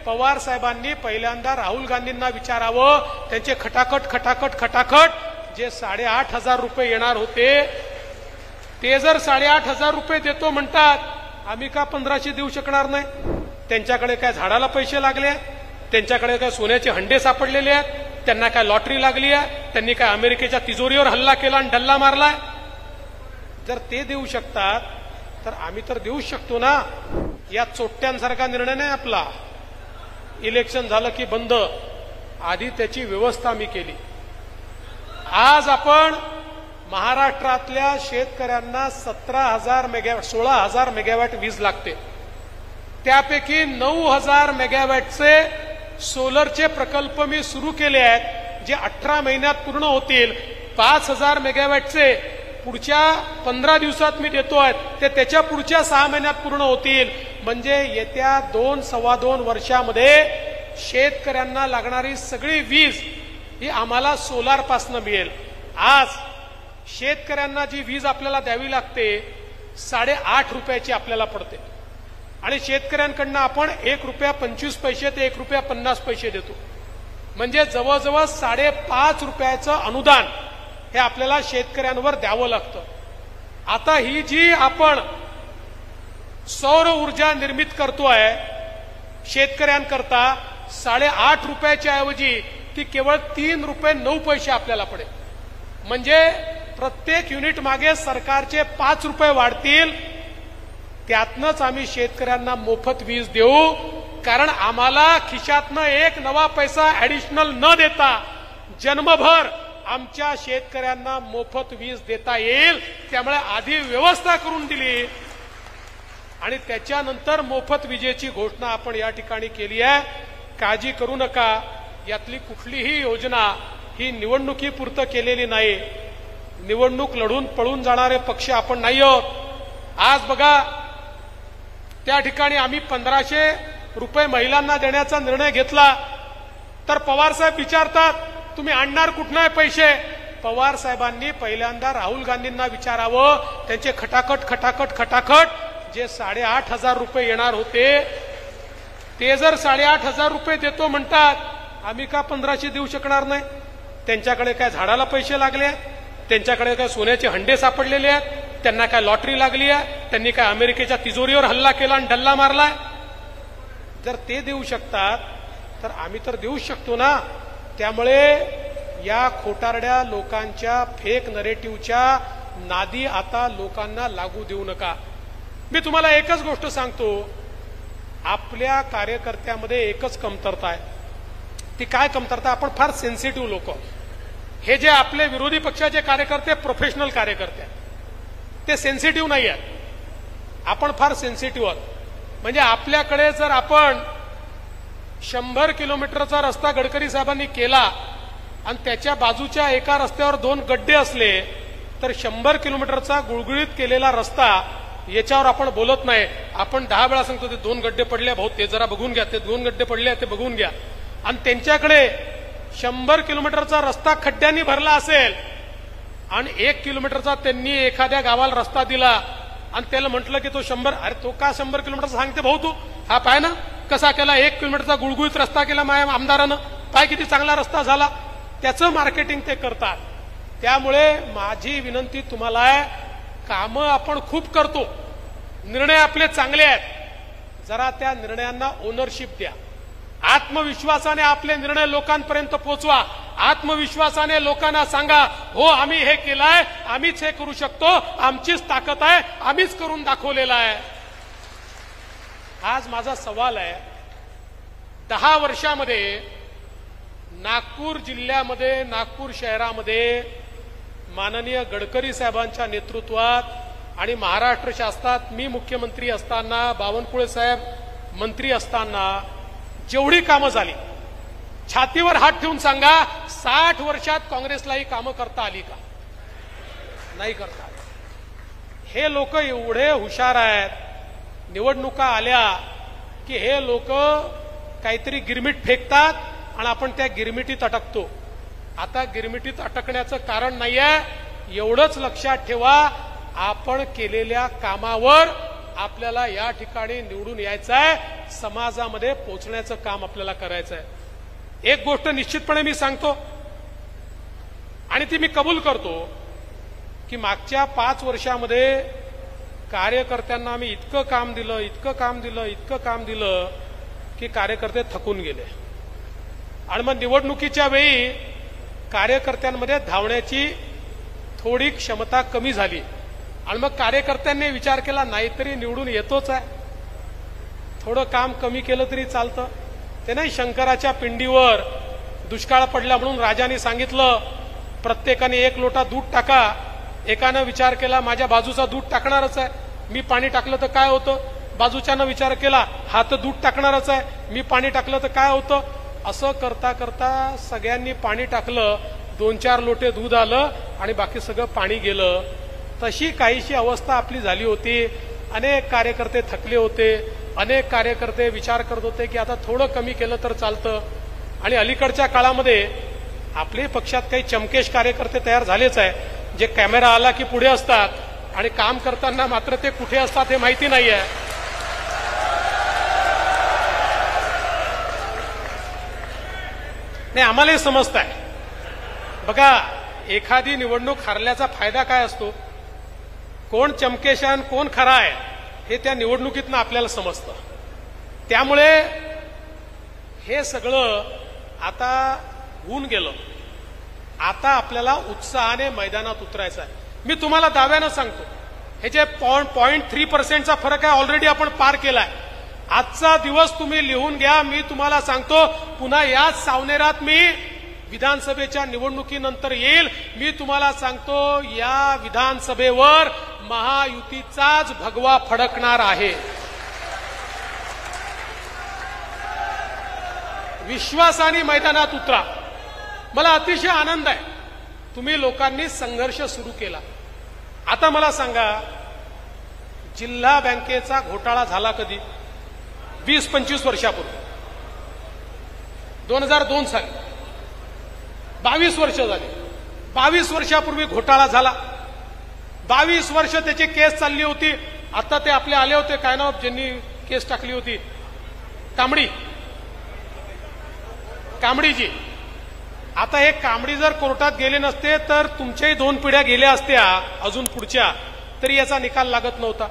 पवार साहेबांनी पहिल्यांदा राहुल गांधींना विचारावं, त्यांचे खटाखट जे 8,500 रुपये येणार होते ते जर 8,500 रुपये देतो म्हणतात, आम्ही का 1500 देऊ शकणार नाही? त्यांच्याकडे काय झाडाला पैसे लागले, त्यांच्याकडे काय सोन्याचे हंडे सापडलेले आहेत, त्यांना काय लॉटरी लागली आहे, त्यांनी काय अमेरिकेच्या तिजोरीवर हल्ला केला आणि डल्ला मारलाय? जर ते देऊ शकतात तर आम्ही तर देऊ शकतो ना. या चोट्ट्यांसारखा निर्णय नाही आपला. इलेक्शन झालं की बंद, आधी त्याची व्यवस्था मी केली. आज आपण महाराष्ट्रातल्या शेतकऱ्यांना 16,000 मेगावॅट वीज लागते. त्यापैकी 9,000 मेगावॅटचे सोलरचे प्रकल्प मी सुरू केले आहेत, जे 18 महिन्यात पूर्ण होतील. 5,000 मेगावॅटचे पुढच्या 15 दिवसात मी देतोय, ते त्याच्या पुढच्या 6 महिन्यात पूर्ण होतील. म्हणजे येत्या 2-2.25 वर्षामध्ये शेतकऱ्यांना लागणारी सगळी वीज ही आम्हाला सोलार पासून मिळेल. आज शेतकऱ्यांना जी वीज आपल्याला द्यावी लागते 8.5 रुपयाची आपल्याला पडते आणि शेतकऱ्यांकडनं आपण ₹1.25 ते ₹1.50 देतो. म्हणजे जवळजवळ 5.5 रुपयाचं अनुदान हे आपल्याला शेतकऱ्यांवर द्यावं लागतं. आता ही जी आपण सौर ऊर्जा निर्मित करतोय शेतकऱ्यांकरता 8.5 रुपयाच्या ऐवजी ती केवळ ₹3.09 आपल्याला पडेल. म्हणजे प्रत्येक युनिट मागे सरकारचे 5 रुपये वाढतील. त्यातनंच आम्ही शेतकऱ्यांना मोफत वीज देऊ, कारण आम्हाला खिशातनं एक नवा पैसा ऍडिशनल न देता जन्मभर आमच्या शेतकऱ्यांना मोफत वीज देता येईल. त्यामुळे आधी व्यवस्था करून दिली आणि त्याच्यानंतर मोफत विजेची घोषणा आपण या ठिकाणी केली आहे. काळजी करू नका, यातली कुठलीही योजना ही निवडणुकीपुरतं केलेली नाही. निवडणूक लढून पळून जाणारे पक्ष आपण नाही आहोत. आज बघा, त्या ठिकाणी आम्ही 1,500 रुपये महिलांना देण्याचा निर्णय घेतला, तर पवार साहेब विचारतात तुम्ही आणणार कुठनं पैसे? पवार साहेबांनी पहिल्यांदा राहुल गांधींना विचारावं, त्यांचे खटाखट जे 8,500 रुपये येणार होते ते जर 8,500 रुपये देतो म्हणतात, आम्ही का 1500 देऊ शकणार नाही? त्यांच्याकडे काय झाडाला पैसे लागले, त्यांच्याकडे काय सोन्याचे हंडे सापडलेले आहेत, त्यांना काय लॉटरी लागली आहे, त्यांनी काय अमेरिकेच्या तिजोरीवर हल्ला केला आणि डल्ला मारलाय? जर ते देऊ शकतात तर आम्ही तर देऊ शकतो ना. त्यामुळे या खोटारड्या लोकांच्या फेक नरेटिव्हच्या नादी आता लोकांना लागू देऊ नका. मी तुम्हाला एकच गोष्ट सांगतो, आपल्या कार्यकर्त्यामध्ये एकच कमतरता आहे. ती काय कमतरता? आपण फार सेन्सिटिव्ह लोक. हे जे आपले विरोधी पक्षाचे कार्यकर्ते प्रोफेशनल कार्यकर्ते ते सेन्सिटिव्ह नाही आहेत, आपण फार सेन्सिटिव्ह आहोत. म्हणजे आपल्याकडे जर आपण 100 किलोमीटरचा रस्ता गडकरी साहेबांनी केला आणि त्याच्या बाजूच्या एका रस्त्यावर 2 गड्डे असले तर 100 किलोमीटरचा गुळगुळीत केलेला रस्ता याच्यावर आपण बोलत नाही. आपण 10 वेळा सांगतो ते 2 गड्डे पडले भाऊ, ते जरा बघून घ्या, ते 2 गड्डे पडले ते बघून घ्या. आणि त्यांच्याकडे 100 किलोमीटरचा रस्ता खड्ड्यांनी भरला असेल आणि 1 किलोमीटरचा त्यांनी एखाद्या गावाला रस्ता दिला आणि त्याला म्हटलं की तो 100, अरे तो का 100 किलोमीटरचा सांगते भाऊ तू? हा पाय ना कसा केला, 1 किलोमीटरचा गुळगुळीत रस्ता केला माझ्या आमदारानं, पाय किती चांगला रस्ता झाला. त्याचं मार्केटिंग ते करतात. त्यामुळे माझी विनंती तुम्हाला आहे, कामं आपण खूप करतो, निर्णय आपले चांगले आहेत, जरा त्या निर्णयांना ओनरशिप द्या. आत्मविश्वासाने आपले निर्णय लोकांपर्यंत पोहोचवा. आत्मविश्वासाने लोकांना सांगा, हो आम्ही हे केलंय, आम्हीच हे करू शकतो, आमचीच ताकद आहे, आम्हीच करून दाखवलेलं आहे. आज माझा सवाल आहे, 10 वर्षामध्ये नागपूर जिल्ह्यामध्ये, नागपूर शहरामध्ये माननीय गडकरी साहेबांच्या नेतृत्वात आणि महाराष्ट्र शासनात मी मुख्यमंत्री असताना, बावनकुळे साहेब मंत्री असताना जेवढी कामं झाली, छातीवर हात ठेवून सांगा, 60 वर्षात काँग्रेसलाही कामं करता आली का? नाही करता. हे लोक एवढे हुशार आहेत, निवडणुका आल्या की हे लोक काहीतरी गिरमिट फेकतात आणि आपण त्या गिरमिटीत अटकतो. आता गिरमिटीत अटकण्याचं कारण नाहीये. एवढंच लक्षात ठेवा, आपण केलेल्या कामावर आपल्याला या ठिकाणी निवडून यायचं आहे. समाजामध्ये पोचण्याचं काम आपल्याला करायचं आहे. एक गोष्ट निश्चितपणे मी सांगतो आणि ती मी कबूल करतो की मागच्या 5 वर्षामध्ये कार्यकर्त्यांना आम्ही इतकं काम दिलं की कार्यकर्ते थकून गेले. आणि मग निवडणुकीच्या वेळी कार्यकर्त्यांमध्ये धावण्याची थोडी क्षमता कमी झाली आणि मग कार्यकर्त्यांनी विचार केला नाहीतरी निवडून येतोच आहे, थोडं काम कमी केलं तरी चालतं. ते नाही, शंकराच्या पिंडीवर दुष्काळ पडला म्हणून राजाने सांगितलं प्रत्येकाने 1 लोटा दूध टाका. एकानं विचार केला माझ्या बाजूचा दूध टाकणारच आहे, मी पाणी टाकलं तर काय होतं. बाजूच्यानं विचार केला हा तर दूध टाकणारच आहे, मी पाणी टाकलं तर काय होतं. असं करता करता सगळ्यांनी पाणी टाकलं, 2-4 लोटे दूध आलं आणि बाकी सगळं पाणी गेलं. तशी काहीशी अवस्था आपली झाली होती. अनेक कार्यकर्ते थकले होते, अनेक कार्यकर्ते विचार करत होते की आता थोडं कमी केलं तर चालतं. आणि अलीकडच्या काळामध्ये आपले पक्षात काही चमकेश कार्यकर्ते तयार झालेच आहे, जे कॅमेरा आला की पुढे असतात आणि काम करताना मात्र ते कुठे असतात हे माहिती नाहीये. नाही, आम्हाला हे समजत आहे. बघा, एखादी निवडणूक हरल्याचा फायदा काय असतो, कोण चमकेशान कोण खरा आहे हे त्या निवडणुकीतनं आपल्याला समजतं. त्यामुळे हे सगळं आता होऊन गेलं. आता आपल्याला उत्साहाने मैदानात उतरायचं आहे. मी तुम्हाला दाव्यानं सांगतो, हे जे 0.3% फरक आहे ऑलरेडी आपण पार केलाय. आजचा दिवस तुम्ही लिहून घ्या. मी तुम्हाला सांगतो पुन्हा याच सावनेरात मी विधानसभेच्या निवडणुकीनंतर येईल. मी तुम्हाला सांगतो या विधानसभेवर महायुतीचाच भगवा फडकणार आहे. विश्वासाने मैदानात उतरा. मला अतिशय आनंद आहे तुम्ही लोकांनी संघर्ष सुरू केला. आता मला सांगा, जिल्हा बँकेचा घोटाळा झाला कधी? 20-25 वर्षापूर्वी, 2002 साली. 22 वर्ष झाली. 22 वर्षापूर्वी घोटाळा झाला. 22 वर्ष त्याची केस चालली होती. आता ते आपले आले होते, काय नाव ज्यांनी केस टाकली होती, कांबडीजी. आता हे कांबडी जर कोर्टात गेले नसते तर तुमच्याही 2 पिढ्या गेल्या असत्या अजून पुढच्या, तरी याचा निकाल लागत नव्हता.